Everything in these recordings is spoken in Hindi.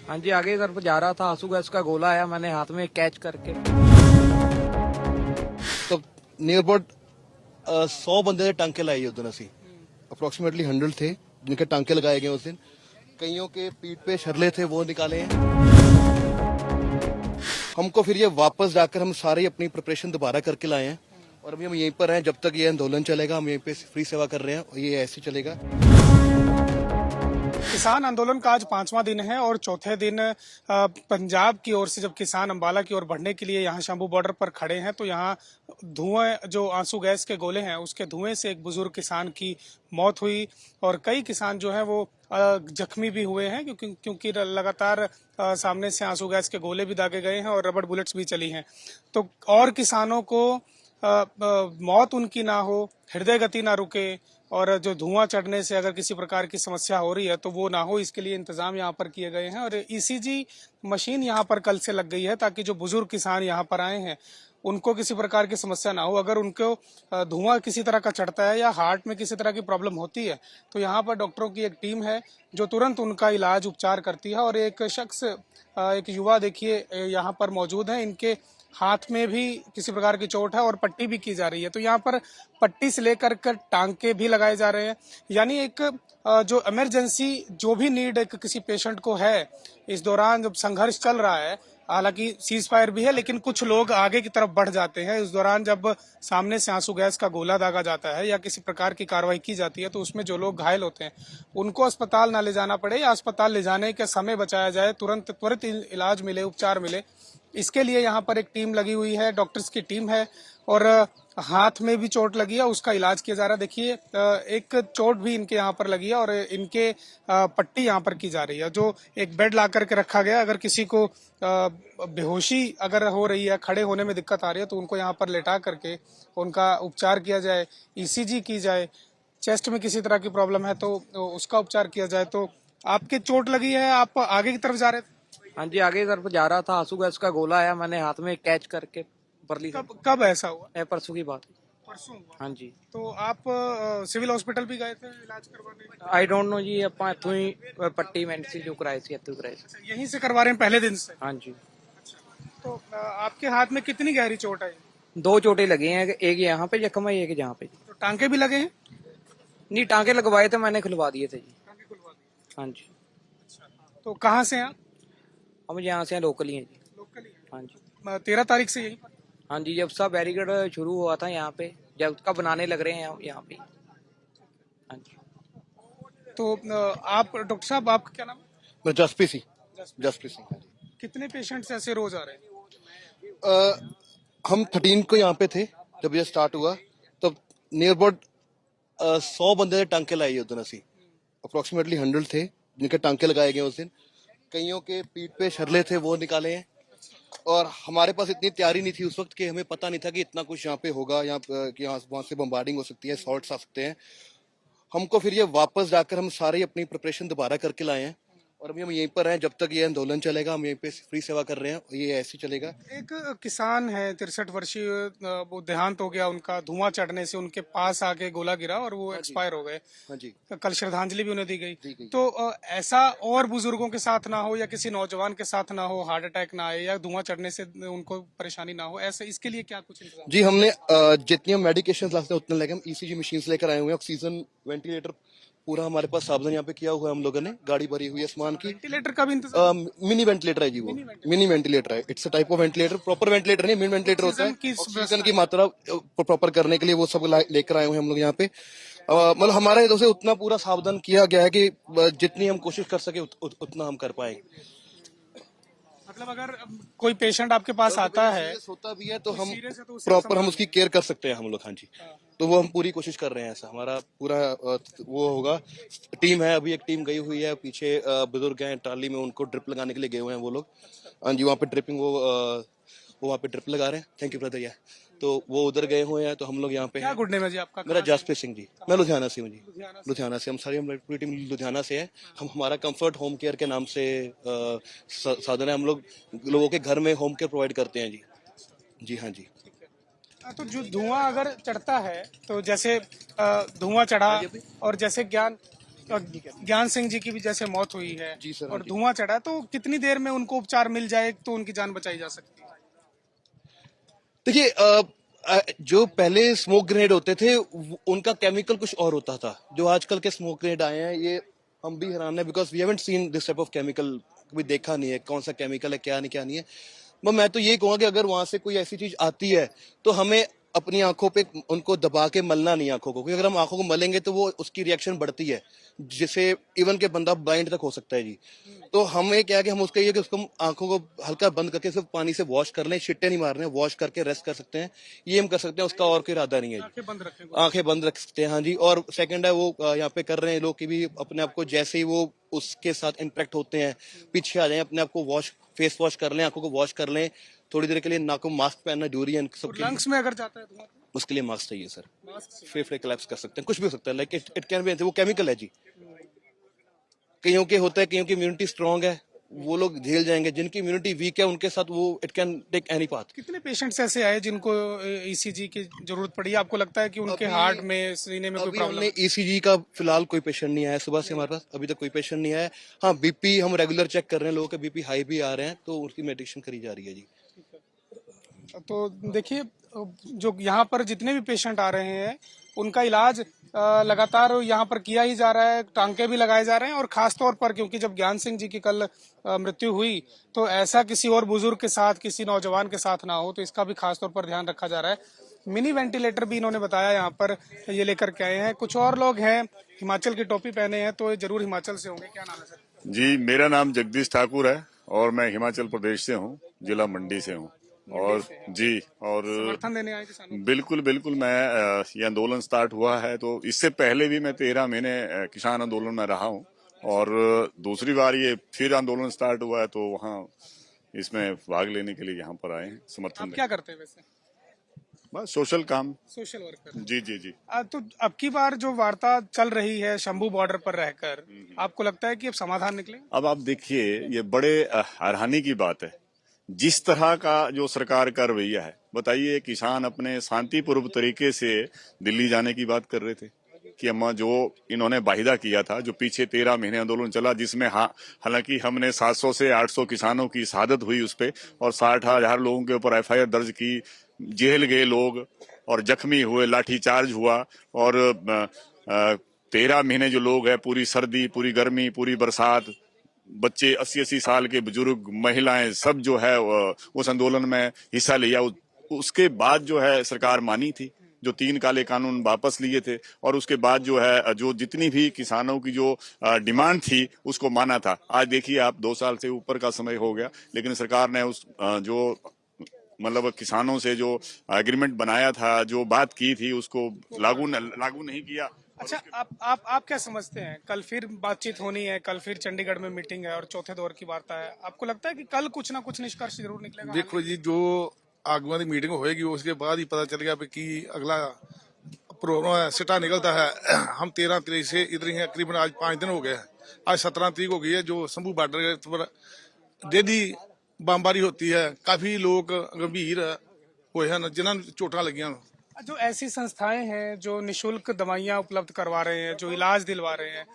हाँ जी, आगे की तरफ जा रहा था, आंसू गैस का गोला आया, मैंने हाथ में कैच करके। तो नियर अबाउट 100 बंदे ने टांके लाए उस दिन ਅਸੀਂ अप्रोक्सीमेटली 100 थे जिनके टांके लगाए गए उस दिन। कईयों के पीठ पे शरले थे वो निकाले हैं। हमको फिर ये वापस जाकर हम सारी अपनी प्रिपरेशन दोबारा करके लाए हैं और अभी हम यहीं पर हैं जब तक ये आंदोलन चलेगा। हम यहीं पे फ्री सेवा कर रहे हैं और ये ऐसे चलेगा। किसान आंदोलन का आज 5वां दिन है और चौथे दिन पंजाब की ओर से जब किसान अंबाला की ओर बढ़ने के लिए यहाँ शंभू बॉर्डर पर खड़े हैं तो यहाँ धुएं जो आंसू गैस के गोले हैं उसके धुएं से एक बुजुर्ग किसान की मौत हुई और कई किसान जो हैं वो जख्मी भी हुए हैं क्योंकि लगातार सामने से आंसू गैस के गोले भी दागे गए हैं और रबड़ बुलेट्स भी चली हैं। तो और किसानों को मौत उनकी ना हो, हृदय गति ना रुके और जो धुआं चढ़ने से अगर किसी प्रकार की समस्या हो रही है तो वो ना हो, इसके लिए इंतजाम यहाँ पर किए गए हैं। और ईसीजी मशीन यहाँ पर कल से लग गई है ताकि जो बुजुर्ग किसान यहाँ पर आए हैं उनको किसी प्रकार की समस्या ना हो। अगर उनको धुआं किसी तरह का चढ़ता है या हार्ट में किसी तरह की प्रॉब्लम होती है तो यहाँ पर डॉक्टरों की एक टीम है जो तुरंत उनका इलाज उपचार करती है। और एक शख्स, एक युवा देखिए यहाँ पर मौजूद है, इनके हाथ में भी किसी प्रकार की चोट है और पट्टी भी की जा रही है। तो यहाँ पर पट्टी से लेकर कर टांके भी लगाए जा रहे हैं। यानी एक जो इमरजेंसी जो भी नीड एक किसी पेशेंट को है इस दौरान जब संघर्ष चल रहा है, हालांकि सीज फायर भी है लेकिन कुछ लोग आगे की तरफ बढ़ जाते हैं। इस दौरान जब सामने से आंसू गैस का गोला दागा जाता है या किसी प्रकार की कार्रवाई की जाती है तो उसमें जो लोग घायल होते हैं उनको अस्पताल ना ले जाना पड़े या अस्पताल ले जाने का समय बचाया जाए, तुरंत त्वरित इलाज मिले, उपचार मिले, इसके लिए यहाँ पर एक टीम लगी हुई है, डॉक्टर्स की टीम है। और हाथ में भी चोट लगी है, उसका इलाज किया जा रहा है। देखिए एक चोट भी इनके यहाँ पर लगी है और इनके पट्टी यहाँ पर की जा रही है। जो एक बेड ला करके रखा गया, अगर किसी को बेहोशी अगर हो रही है, खड़े होने में दिक्कत आ रही है तो उनको यहाँ पर लेटा करके उनका उपचार किया जाए, ईसीजी की जाए। चेस्ट में किसी तरह की प्रॉब्लम है तो उसका उपचार किया जाए। तो आपके चोट लगी है, आप आगे की तरफ जा रहे थे? हाँ जी, आगे की तरफ जा रहा था, आंसू गैस का गोला आया, मैंने हाथ में कैच करके परली कब ऐसा हुआ? परसों की बात। परसों हुआ। हाँ जी। तो आप सिविल हॉस्पिटल भी गए थे इलाज करवाने? आई डोंट नो जी, ਆਪਾਂ ਇੱਥੋਂ ਹੀ ਪੱਟੀ ਮੈਂਟਸੀ ਜੋ ਕਰਾਈ ਸੀ ਇੱਥੋਂ ਕਰਾਈ ਸੀ। यहीं से करवा रहे हैं पहले दिन से? हाँ जी। तो आपके हाथ में कितनी गहरी चोट है? 2 चोटें लगी हैं, एक यहाँ पे जख्म है, एक यहाँ पे। तो टांके भी लगे हैं? नहीं, टांके लगवाए थे मैंने, खुलवा दिए थे जी। टांके खुलवा दिए। हाँ जी। तो कहाँ से हैं आप? हम यहाँ से लोकल ही हैं जी। लोकल ही हाँ जी। 13 तारीख से यहीं पर? हाँ जी, जब सब बैरिकेड शुरू हुआ था यहाँ पे, जब उसका बनाने लग रहे हैं यहाँ पे। हाँ जी। तो आप डॉक्टर साहब, आपका क्या नाम है? मैं जसप्रीत सिंह। कितने पेशेंट्स ऐसे रोज आ रहे हैं? हम 13 को यहाँ पे थे जब ये स्टार्ट हुआ। तब नियर अबाउट 100 बंदे ने टांके लाए उस दिन ਅਸੀਂ अप्रोक्सीमेटली 100 थे जिनके टांके लगाए गए उस दिन। कईयों के पीठ पे शरले थे वो निकाले हैं और हमारे पास इतनी तैयारी नहीं थी उस वक्त कि हमें पता नहीं था कि इतना कुछ यहाँ पे होगा, यहाँ वहाँ से बम्बार्डिंग हो सकती है, शॉट्स आ सकते हैं। हमको फिर ये वापस जाकर हम सारी अपनी प्रिपरेशन दोबारा करके लाए हैं और अभी हम यहीं पर हैं जब तक ये आंदोलन चलेगा। हम यहीं पे फ्री सेवा कर रहे हैं और ये ऐसे चलेगा। एक किसान है 63 वर्षीय, वो देहांत हो गया उनका, धुआं चढ़ने से उनके पास आके गोला गिरा और वो एक्सपायर हो गए। हाँ जी। कल श्रद्धांजलि भी उन्हें दी दी गई। गई। तो ऐसा और बुजुर्गों के साथ ना हो या किसी नौजवान के साथ ना हो, हार्ट अटैक ना आए या धुआं चढ़ने से उनको परेशानी ना हो, ऐसे इसके लिए क्या कुछ इंतजाम? जी, हमने जितनी हम मेडिकेशन लाते हैं उतने लेके हम ईसीजी मशीन लेकर आए हुए हैं। ऑक्सीजन वेंटिलेटर पूरा हमारे पास सावधान यहाँ पे किया हुआ है। हम लोगों ने गाड़ी भरी हुई है सामान की। वेंटिलेटर का भी इंतजाम? मिनी वेंटिलेटर है जी, वो मिनी वेंटिलेटर है। It's a type of ventilator, proper ventilator नहीं, मिनी वेंटिलेटर होता है। ऑक्सीजन की मात्रा प्रॉपर करने के लिए वो सब लेकर आए हुए हैं हम लोग यहाँ पे। मतलब हमारे तरफ से उतना पूरा सावधान किया गया है कि जितनी हम कोशिश कर सके उतना हम कर पाएंगे। मतलब अगर कोई पेशेंट आपके पास आता है, होता भी है तो हम सीरियस है तो उसे प्रॉपर हम उसकी केयर कर सकते हैं हम लोग। हाँ जी। तो वो हम पूरी कोशिश कर रहे हैं। ऐसा हमारा पूरा वो होगा। टीम है, अभी एक टीम गई हुई है पीछे, बुजुर्ग हैं ट्राली में, उनको ड्रिप लगाने के लिए गए हुए हैं वो लोग। हाँ जी, वहाँ पे ड्रिपिंग वो वहाँ पे ड्रिप लगा रहे हैं। Thank you brother. या तो वो उधर गए हुए हैं तो हम लोग यहाँ पे। क्या गुड नेम है जी आपका? मेरा जसप्रीत सिंह जी, मैं लुधियाना से हूँ जी। लुधियाना से हम पूरी टीम लुधियाना से है। हम हमारा कंफर्ट होम केयर के नाम से साधन है। हम लोग लोगों के घर में होम केयर प्रोवाइड करते हैं जी। जी हाँ जी। तो जो धुआं अगर चढ़ता है तो जैसे धुआं चढ़ा और जैसे ज्ञान ज्ञान सिंह जी की भी जैसे मौत हुई है जी सर, हाँ और जी। धुआं चढ़ा, तो कितनी देर में उनको उपचार मिल जाए तो उनकी जान बचाई जा सकती है? देखिए जो पहले स्मोक ग्रेनेड होते थे उनका केमिकल कुछ और होता था। जो आजकल के स्मोक ग्रेनेड आए हैं ये हम भी हैरान है, because we haven't seen this type of chemical, कभी देखा नहीं है कौन सा केमिकल है क्या नहीं है। मैं तो ये कहूँगा कि अगर वहां से कोई ऐसी चीज आती है तो हमें अपनी आंखों पे उनको दबा के मलना नहीं आंखों को, क्योंकि अगर हम आंखों को मलेंगे तो वो उसकी रिएक्शन बढ़ती है, जिससे इवन के बंदा ब्लाइंड तक हो सकता है जी। तो हमें क्या है कि हम उसका ये कि उसको आंखों को हल्का बंद करके सिर्फ पानी से वॉश कर लें, छिट्टे नहीं मारने, वॉश करके रेस्ट कर सकते हैं, ये हम कर सकते हैं, उसका और कोई इरादा नहीं है जी। आंखें बंद रखें। आंखें बंद रख सकते हैं, हाँ जी। और सेकंड है वो यहाँ पे कर रहे हैं लोग कि भी अपने आप को जैसे ही वो उसके साथ इंटरेक्ट होते हैं पीछे आ जाए, अपने आप को वॉश, फेस वॉश कर लें, आंखों को वॉश कर लें, थोड़ी देर के लिए नाक को मास्क पहनना जरूरी है सबके लिए। लंग्स में अगर जाता है धुआं तो उसके लिए मास्क चाहिए सर, मास्क से। फेफड़े कोलैप्स कर सकते हैं, कुछ भी हो सकता है, लाइक इट कैन बी, वो केमिकल है जी। कईयों के होता है, कईयों की इम्यूनिटी स्ट्रांग है, वो लोग झेल जाएंगे, जिनकी इम्यूनिटी वीक है उनके साथ वो it can take any path. कितने पेशेंट्स ऐसे आए जिनको ईसीजी की जरूरत पड़ी? आपको लगता है कि उनके हार्ट में, सीने में कोई अभी प्रॉब्लम हमने है? ईसीजी का फिलहाल कोई पेशेंट नहीं आया सुबह से हमारे पास, अभी तक कोई पेशेंट नहीं आया। हाँ, बीपी हम रेगुलर चेक कर रहे हैं, लोगों के बीपी हाई भी आ रहे हैं, तो उसकी मेडिटेशन करी जा रही है जी। तो देखिए, जो यहाँ पर जितने भी पेशेंट आ रहे हैं उनका इलाज लगातार यहाँ पर किया ही जा रहा है, टांके भी लगाए जा रहे हैं। और खास तौर पर क्योंकि जब ज्ञान सिंह जी की कल मृत्यु हुई तो ऐसा किसी और बुजुर्ग के साथ, किसी नौजवान के साथ ना हो, तो इसका भी खास तौर पर ध्यान रखा जा रहा है। मिनी वेंटिलेटर भी इन्होंने बताया यहाँ पर ये लेकर के आए हैं। कुछ और लोग हैं, हिमाचल की टोपी पहने हैं, तो ये जरूर हिमाचल से होंगे। क्या नाम है सर? जी, मेरा नाम जगदीश ठाकुर है और मैं हिमाचल प्रदेश से हूँ, जिला मंडी से हूँ। और जी, और समर्थन देने आए किसानों को? बिल्कुल बिल्कुल, मैं ये आंदोलन स्टार्ट हुआ है तो इससे पहले भी मैं 13 महीने किसान आंदोलन में रहा हूँ, और दूसरी बार ये फिर आंदोलन स्टार्ट हुआ है तो वहाँ इसमें भाग लेने के लिए यहाँ पर आए हैं, समर्थन आप देने। क्या करते हैं वैसे? बस सोशल काम। Social worker. जी जी जी। तो अब की बार जो वार्ता चल रही है शंभू बॉर्डर पर रहकर, आपको लगता है कि अब समाधान निकले? अब आप देखिए, ये बड़े हैरानी की बात है जिस तरह का जो सरकार का रवैया है। बताइए, किसान अपने शांतिपूर्व तरीके से दिल्ली जाने की बात कर रहे थे कि अम्मा जो इन्होंने वाहिदा किया था, जो पीछे 13 महीने आंदोलन चला, जिसमें हालांकि हमने 700 से 800 किसानों की शहादत हुई उस पे, और 60,000 लोगों के ऊपर एफआईआर दर्ज की, जेल गए लोग और जख्मी हुए, लाठीचार्ज हुआ, और 13 महीने जो लोग हैं, पूरी सर्दी, पूरी गर्मी, पूरी बरसात, बच्चे, 80-80 साल के बुजुर्ग, महिलाएं, सब जो है उस आंदोलन में हिस्सा लिया। उसके बाद जो है सरकार मानी थी, जो 3 काले कानून वापस लिए थे, और उसके बाद जो है जो जितनी भी किसानों की जो डिमांड थी उसको माना था। आज देखिए आप, 2 साल से ऊपर का समय हो गया, लेकिन सरकार ने उस जो मतलब किसानों से जो एग्रीमेंट बनाया था, जो बात की थी, उसको लागू नहीं किया। अच्छा, आप क्या समझते हैं? कल फिर बातचीत होनी है, कल फिर चंडीगढ़ में मीटिंग है और चौथे दौर की वार्ता है। आपको लगता है कि कल कुछ ना कुछ निष्कर्ष जरूर निकलेगा? देखो जी, जो आगुआ की मीटिंग होएगी उसके बाद ही पता चलेगा कि अगला प्रोग्राम है, सिटा निकलता है। हम 13 तारीख से इधर ही हैं, करीबन आज 5 दिन हो गए हैं। आज 17 तारीख हो गई है, जो शंभू बॉर्डर पर डेली बमबारी होती है। काफी लोग गंभीर हुए हैं जिन्होंने चोटा लगियां। जो ऐसी संस्थाएं हैं जो निशुल्क दवाइयां उपलब्ध करवा रहे हैं, जो इलाज दिलवा रहे हैं,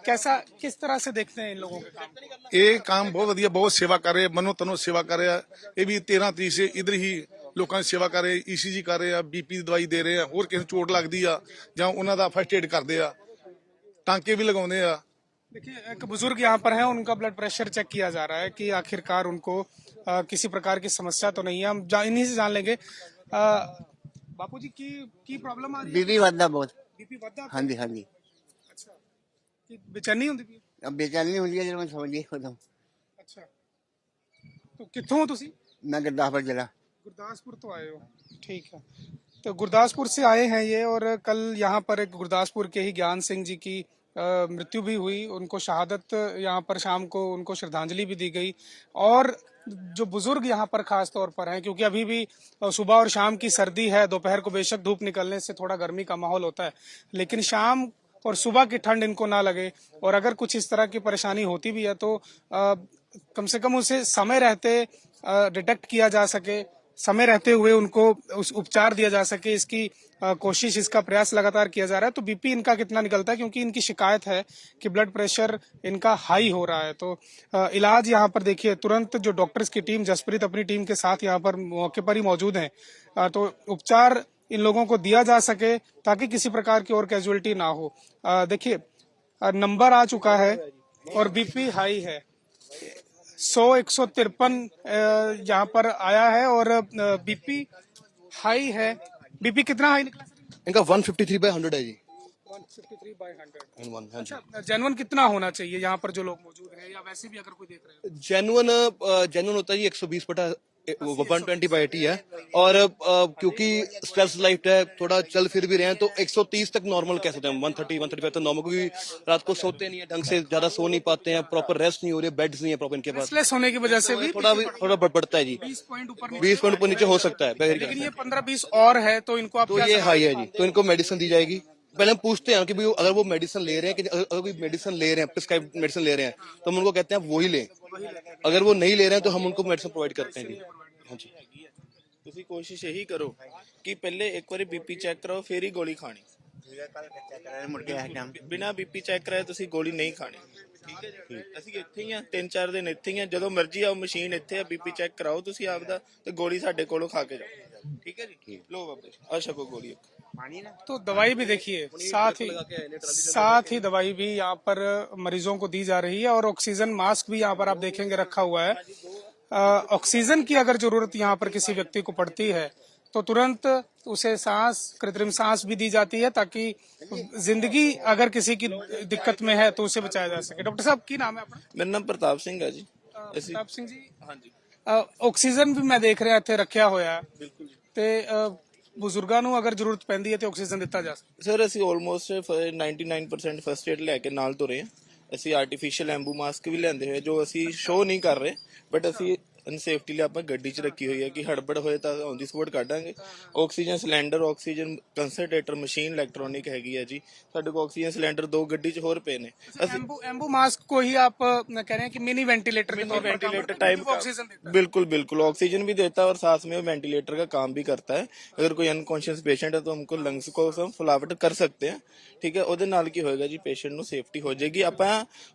किस तरह से देखते हैं इन लोगों के काम को? ये काम बहुत वधिया, बहुत सेवा कर रहे, मनो तनो सेवा कर रहे। ये भी 13 तरीक से इधर ही लोगों की सेवा कर रहे, ईसीजी कर रहे, बीपी की दवाई दे रहे हैं, होर किसी चोट लगती आ ਜਾਂ ਉਹਨਾਂ ਦਾ फर्स्ट एड करते आ, टांके भी लगाਉਂਦੇ आ। देखिए, एक बुजुर्ग यहाँ पर है, उनका ब्लड प्रेशर चेक किया जा रहा है कि आखिरकार उनको किसी प्रकार की समस्या तो नहीं है। हम इन्हीं से जान लेंगे। बापू जी की प्रॉब्लम आ रही है? बीपी ਵੱਧਦਾ ਬਹੁਤ। बीपी ਵੱਧਦਾ? ਹਾਂਜੀ ਹਾਂਜੀ। अच्छा, कि बेचैनी ਹੁੰਦੀ ਪਈ? ਬੇਚੈਨੀ ਹੁੰਦੀ ਹੈ ਜਦੋਂ ਮੈਂ ਸੌਂ ਜੀ ਉਦੋਂ। अच्छा, तो कित्थों हो तुसी? मैं गुरदासपुर जिला। गुरदासपुर तो आए हो, ठीक है। तो गुरदासपुर से आए हैं ये, और कल यहाँ पर एक गुरदासपुर के ही ज्ञान सिंह जी की मृत्यु भी हुई। उनको शहादत यहाँ पर शाम को उनको श्रद्धांजलि भी दी गई। और जो बुजुर्ग यहाँ पर खास तौर पर हैं, क्योंकि अभी भी सुबह और शाम की सर्दी है, दोपहर को बेशक धूप निकलने से थोड़ा गर्मी का माहौल होता है, लेकिन शाम और सुबह की ठंड इनको ना लगे। और अगर कुछ इस तरह की परेशानी होती भी है तो कम से कम उसे समय रहते डिटेक्ट किया जा सके, समय रहते हुए उनको उस उपचार दिया जा सके, इसकी कोशिश, इसका प्रयास लगातार किया जा रहा है। तो बीपी इनका कितना निकलता है, क्योंकि इनकी शिकायत है कि ब्लड प्रेशर इनका हाई हो रहा है। तो इलाज यहाँ पर देखिए, तुरंत जो डॉक्टर्स की टीम, जसप्रीत अपनी टीम के साथ यहाँ पर मौके पर ही मौजूद है, तो उपचार इन लोगों को दिया जा सके ताकि किसी प्रकार की और कैजुअलिटी ना हो। देखिए नंबर आ चुका है और बीपी हाई है, 153 यहाँ पर आया है और बीपी हाई है। बीपी कितना हाई निकला सर? इनका 153/100 है जी। 153/100। हाँ जी। अच्छा, जेन्युइन कितना होना चाहिए यहाँ पर जो लोग मौजूद हैं, या वैसे भी अगर कोई देख रहे हो? जेन्युइन होता है जी 120/120/80 है। और क्योंकि स्ट्रेस लाइफ है, थोड़ा चल फिर भी रहे हैं, तो 130 तक नॉर्मल कह सकते हैं। 130-135 तो नॉर्मल, क्योंकि रात को सोते नहीं है ढंग से, ज्यादा सो नहीं पाते हैं, प्रॉपर रेस्ट नहीं हो रही है, बेड्स नहीं है प्रॉपर इनके पास। रेस्टलेस होने की वजह से भी थोड़ा बढ़ता है जी। 20 पॉइंट ऊपर 20 पॉइंट ऊपर नीचे हो सकता है। लेकिन ये 15-20 और है, तो इनको आप तो क्या ये सलाह हाई है जी, तो इनको मेडिसिन दी जाएगी। पहले हम पूछते हैं कि भाई अगर वो मेडिसिन ले रहे हैं, कि अगर कोई मेडिसिन ले रहे हैं, प्रिस्क्राइब मेडिसिन ले रहे हैं, तो हम उनको कहते हैं आप वही लें। अगर वो नहीं ले रहे हैं तो हम उनको मेडिसिन प्रोवाइड करते हैं जी। हाँ जी। ਤੁਸੀਂ ਕੋਸ਼ਿਸ਼ ਇਹੀ ਕਰੋ ਕਿ ਪਹਿਲੇ ਇੱਕ ਵਾਰੀ ਬੀਪੀ ਚੈੱਕ ਕਰਾਓ ਫਿਰ ਹੀ ਗੋਲੀ ਖਾਣੀ। मुड़ के आया टाइम ਬਿਨਾ ਬੀਪੀ ਚੈੱਕ ਕਰਾਏ ਤੁਸੀਂ ਗੋਲੀ ਨਹੀਂ ਖਾਣੀ। ਠੀਕ ਹੈ ਜੀ, ਅਸੀਂ ਇੱਥੇ ਹੀ ਆ, 3-4 ਦਿਨ ਇੱਥੇ ਹੀ ਆ, ਜਦੋਂ ਮਰਜ਼ੀ ਆਓ, ਮਸ਼ੀਨ ਇੱਥੇ ਆ, ਬੀਪੀ ਚੈੱਕ ਕਰਾਓ ਤੁਸੀਂ ਆਪਦਾ ਤੇ ਗੋਲੀ ਸਾਡੇ ਕੋਲੋਂ ਖਾ ਕੇ ਜਾਓ। ਠੀਕ ਹੈ ਜੀ, ਲੋ ਬਾਬਾ ਜੀ ਆ ਛਕੋ ਗੋਲੀ। पानी ना तो दवाई भी देखिए, साथ ही दवाई भी यहाँ पर मरीजों को दी जा रही है और ऑक्सीजन मास्क भी यहाँ पर आप देखेंगे रखा हुआ है। ऑक्सीजन की अगर जरूरत यहाँ पर किसी व्यक्ति को पड़ती है तो तुरंत उसे सांस, कृत्रिम सांस भी दी जाती है, ताकि जिंदगी अगर किसी की दिक्कत में है तो उसे बचाया जा सके। डॉक्टर साहब की नाम है अपना? ਮੇਰਾ ਨਾਮ ਪ੍ਰਤਾਪ ਸਿੰਘ ਹੈ ਜੀ। प्रताप सिंह जी, ਹਾਂਜੀ ਆਕਸੀਜਨ ਵੀ ਮੈਂ ਦੇਖ ਰਿਹਾ ਇੱਥੇ ਰੱਖਿਆ ਹੋਇਆ ਹੈ, ਬਿਲਕੁਲ ਜੀ ਤੇ ਬਜ਼ੁਰਗਾਂ ਨੂੰ ਅਗਰ ਜ਼ਰੂਰਤ ਪੈਂਦੀ ਹੈ ਤੇ ਆਕਸੀਜਨ ਦਿੱਤਾ ਜਾ ਸਕਦਾ। ਸਰ ਅਸੀਂ ਆਲਮੋਸਟ 99% ਫਸਟ ਏਡ ਲੈ ਕੇ ਨਾਲ ਤੁਰੇ ਹਾਂ। ਅਸੀਂ ਆਰਟੀਫੀਸ਼ੀਅਲ ਐਂਬੂ ਮਾਸਕ ਵੀ ਲੈਂਦੇ ਹੋਏ, ਜੋ ਅਸੀਂ ਸ਼ੋਅ ਨਹੀਂ ਕਰ ਰਹੇ, ਬਟ ਅਸੀਂ ਸੇਫਟੀ ਲਈ ਆਪਾਂ ਗੱਡੀ 'ਚ ਰੱਖੀ ਹੋਈ ਹੈ ਕਿ ਹੜਬੜ ਹੋਏ ਤਾਂ ਔਨ ਦੀ ਸਪੋਟ ਕੱਢਾਂਗੇ। Oxygen cylinder, oxygen concentrator machine electronic ਹੈਗੀ ਹੈ ਜੀ ਸਾਡੇ ਕੋਲ। ਆਕਸੀਜਨ ਸਿਲੰਡਰ 2 ਗੱਡੀ 'ਚ ਹੋਰ ਪਏ ਨੇ। ਅਸੀਂ एम्बू मास्क को ही आप कह रहे हैं कि मिनी वेंटिलेटर के तौर पर काम वेंटिलेटर करता है, टाइप वो ऑक्सीजन देता है। बिल्कुल बिल्कुल ऑक्सीजन भी देता है और साथ में वो वेंटिलेटर का काम भी करता है। अगर कोई अनकॉन्शियस पेशेंट है तो हमको लंग्स को हम फुलावट कर सकते हैं। ठीक है, ਉਹਦੇ ਨਾਲ ਕੀ ਹੋਏਗਾ ਜੀ, ਪੇਸ਼ੈਂਟ ਨੂੰ ਸੇਫਟੀ ਹੋ ਜਾਏਗੀ। ਆਪਾਂ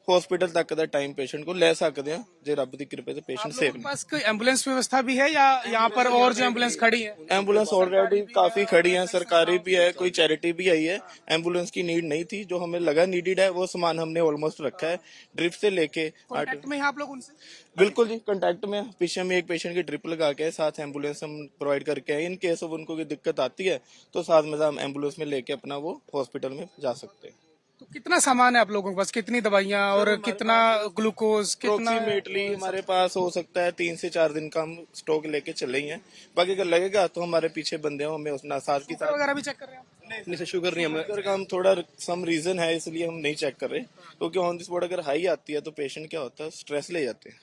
ਹਸਪੀਟਲ ਤੱਕ ਦਾ ਟਾਈਮ ਪੇਸ਼ੈਂਟ को ਲੈ ਸਕਦੇ ਹਾਂ ਜੇ ਰੱਬ ਦੀ ਕਿਰਪਾ से पेशेंट सेफ आपके पास कोई एम्बुलेंस व्यवस्था भी है या यहाँ पर और जो एम्बुलेंस खड़ी है? एम्बुलेंस ऑलरेडी काफी खड़ी है, सरकारी भी है, कोई चैरिटी भी आई है। एम्बुलेंस की नीड नहीं थी, जो हमें लगा नीडेड है वो सामान हमने ऑलमोस्ट रखा है, ड्रिप से लेके कॉन्टैक्ट में हैं आप लोग उनसे? बिल्कुल जी कांटेक्ट में। पीछे में एक पेशेंट की ड्रिप लगा के साथ एम्बुलेंस हम प्रोवाइड करके आए। इन केस ऑफ उनको कोई दिक्कत आती है तो साथ में हम एम्बुलेंस में लेके अपना वो हॉस्पिटल में जा सकते हैं। तो कितना सामान है आप लोगों के पास, कितनी दवाइयाँ और कितना ग्लूकोज, कितना? अप्रोक्सीमेटली हमारे पास हो सकता है 3 से 4 दिन का हम स्टॉक लेके चले ही हैं। बाकी अगर लगेगा तो हमारे पीछे बंदे हैं, हमें उसना साथ की साथ वगैरह भी चेक कर रहे हैं आप? नहीं सर, शुगर नहीं हमें। शुगर का हम थोड़ा सम रीजन है इसलिए हम नहीं चेक कर रहे, क्योंकि ऑन द स्पॉट अगर हाई आती है तो पेशेंट क्या होता है, स्ट्रेस ले जाते हैं।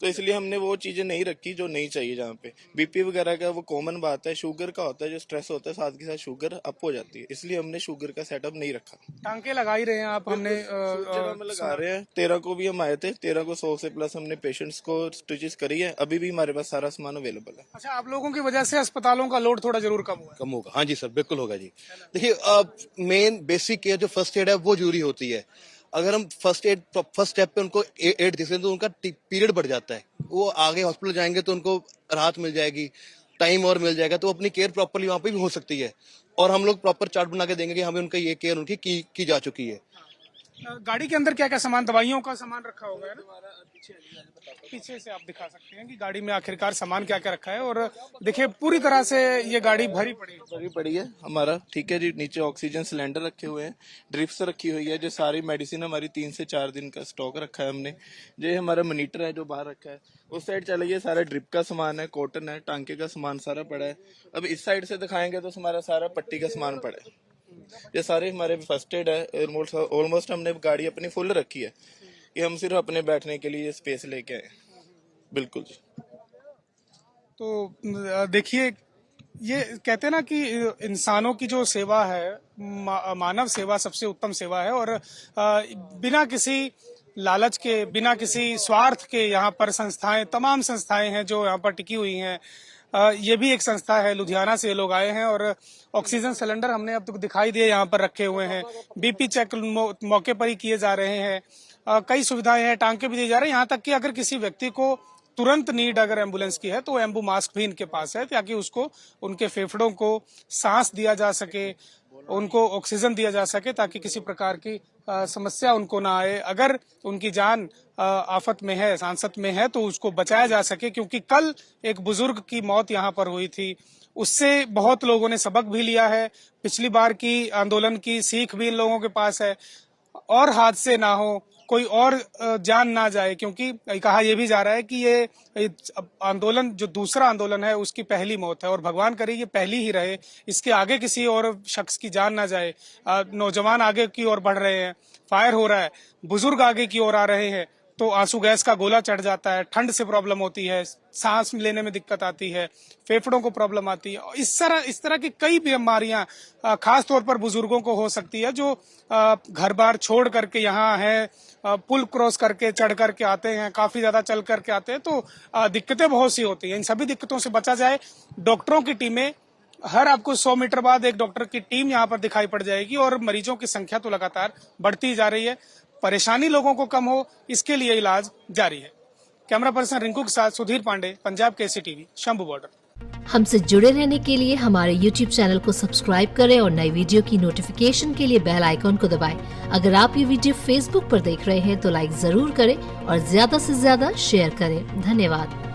तो इसलिए हमने वो चीजें नहीं रखी जो नहीं चाहिए। जहाँ पे बीपी वगैरह का वो कॉमन बात है, शुगर का होता है, जो स्ट्रेस होता है साथ के साथ शुगर अप हो जाती है, इसलिए हमने शुगर का सेटअप नहीं रखा। टांके लगा ही रहे हैं आप? हमने जगह में लगा रहे हैं। 13 को भी हम आए थे, 13 को 100 से प्लस हमने पेशेंट्स को स्टिचेस करी है। अभी भी हमारे पास सारा सामान अवेलेबल है। अच्छा, आप लोगों की वजह से अस्पतालों का लोड थोड़ा जरूर कम हुआ है? कम होगा। हाँ जी सर, बिल्कुल होगा जी। देखिए मेन बेसिक केयर जो फर्स्ट एड है वो जरूरी होती है। अगर हम फर्स्ट स्टेप पे उनको एड दे तो उनका पीरियड बढ़ जाता है, वो आगे हॉस्पिटल जाएंगे तो उनको राहत मिल जाएगी, टाइम और मिल जाएगा, तो अपनी केयर प्रॉपरली वहाँ पे भी हो सकती है। और हम लोग प्रॉपर चार्ट बना के देंगे कि हमें उनका ये केयर उनकी की जा चुकी है। गाड़ी के अंदर क्या क्या सामान, दवाइयों का सामान रखा होगा है ना? पीछे से आप दिखा सकते हैं कि गाड़ी में आखिरकार सामान क्या क्या रखा है। और देखिए पूरी तरह से ये गाड़ी भरी पड़ी है हमारा। ठीक है जी, नीचे ऑक्सीजन सिलेंडर रखे हुए हैं, ड्रिप्स रखी हुई है, जो सारी मेडिसिन हमारी 3 से 4 दिन का स्टॉक रखा है हमने। जो हमारा मॉनिटर है जो बाहर रखा है, उस साइड चलिए सारा ड्रिप का सामान है, कॉटन है, टांके का सामान सारा पड़ा है। अब इस साइड से दिखाएंगे तो हमारा सारा पट्टी का सामान पड़ा है। ये सारे हमारे फर्स्ट एड है। ऑलमोस्ट हमने गाड़ी अपनी फुल रखी है कि हम सिर्फ अपने बैठने के लिए स्पेस लेके आए। बिल्कुल जी। तो देखिए, ये कहते हैं ना कि इंसानों की जो सेवा है, मानव सेवा सबसे उत्तम सेवा है। और बिना किसी लालच के, बिना किसी स्वार्थ के यहाँ पर संस्थाएं, तमाम संस्थाएं हैं जो यहाँ पर टिकी हुई हैं। ये भी एक संस्था है, लुधियाना से ये लोग आए हैं और ऑक्सीजन सिलेंडर हमने अब तक दिखाई दिए यहाँ पर रखे हुए हैं। बीपी चेक मौके पर ही किए जा रहे हैं। कई सुविधाएं हैं, टांके भी दिए जा रहे हैं। यहाँ तक कि अगर किसी व्यक्ति को तुरंत नीड अगर एम्बुलेंस की है तो एम्बू मास्क भी इनके पास है, ताकि उसको उनके फेफड़ों को सांस दिया जा सके, उनको ऑक्सीजन दिया जा सके, ताकि किसी प्रकार की समस्या उनको ना आए। अगर उनकी जान आफत में है, सांसत में है, तो उसको बचाया जा सके। क्योंकि कल एक बुजुर्ग की मौत यहाँ पर हुई थी, उससे बहुत लोगों ने सबक भी लिया है। पिछली बार की आंदोलन की सीख भी इन लोगों के पास है। और हादसे ना हो, कोई और जान ना जाए, क्योंकि कहा यह भी जा रहा है कि ये आंदोलन जो दूसरा आंदोलन है उसकी पहली मौत है, और भगवान करे ये पहली ही रहे, इसके आगे किसी और शख्स की जान ना जाए। नौजवान आगे की ओर बढ़ रहे हैं, फायर हो रहा है, बुजुर्ग आगे की ओर आ रहे हैं, तो आंसू गैस का गोला चढ़ जाता है, ठंड से प्रॉब्लम होती है, सांस लेने में दिक्कत आती है, फेफड़ों को प्रॉब्लम आती है। इस तरह की कई बीमारियां खास तौर पर बुजुर्गों को हो सकती है, जो घर बार छोड़ करके यहाँ है, पुल क्रॉस करके चढ़ करके आते हैं, काफी ज्यादा चल करके आते हैं, तो दिक्कतें बहुत सी होती हैं। इन सभी दिक्कतों से बचा जाए। डॉक्टरों की टीमें हर आपको 100 मीटर बाद एक डॉक्टर की टीम यहाँ पर दिखाई पड़ जाएगी, और मरीजों की संख्या तो लगातार बढ़ती जा रही है। परेशानी लोगों को कम हो, इसके लिए इलाज जारी है। कैमरा पर्सन रिंकू के साथ सुधीर पांडे, पंजाब केसी टीवी, शंभू बॉर्डर। हमसे जुड़े रहने के लिए हमारे YouTube चैनल को सब्सक्राइब करें और नई वीडियो की नोटिफिकेशन के लिए बेल आइकॉन को दबाएं। अगर आप ये वीडियो Facebook पर देख रहे हैं तो लाइक जरूर करें और ज्यादा से ज्यादा शेयर करें। धन्यवाद।